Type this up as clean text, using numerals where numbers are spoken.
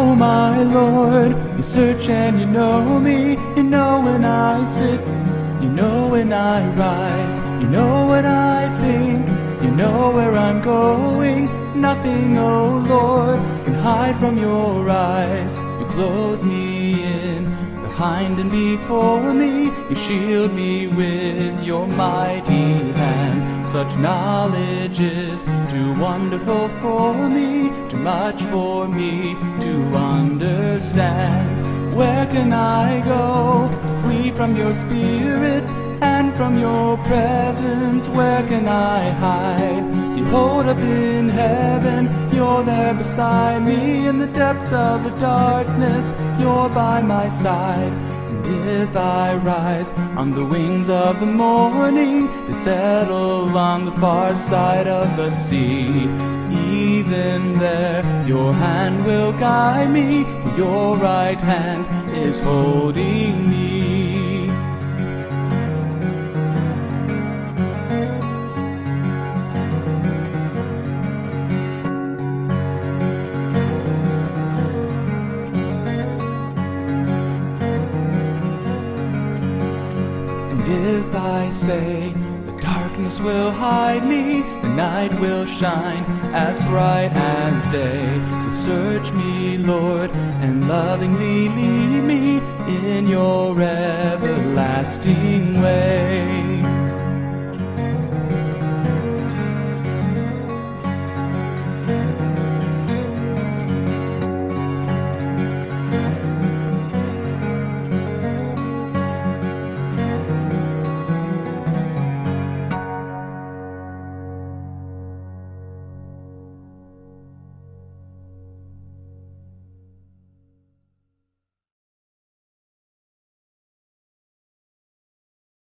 Oh my Lord, you search and you know me. You know when I sit, you know when I rise. You know what I think, you know where I'm going. Nothing, oh Lord, can hide from your eyes. You close me in, behind and before me. You shield me with your mighty hand. Such knowledge is too wonderful for me, too much for me to understand. Where can I go to flee from your spirit and from your presence? Where can I hide? You hold up in heaven, you're there beside me. In the depths of the darkness, you're by my side. And if I rise on the wings of the morning, they settle on the far side of the sea. Even there, your hand will guide me, for your right hand is holding me. And if I say the darkness will hide me, the night will shine as bright as day. So search me, Lord, and lovingly lead me in your everlasting way.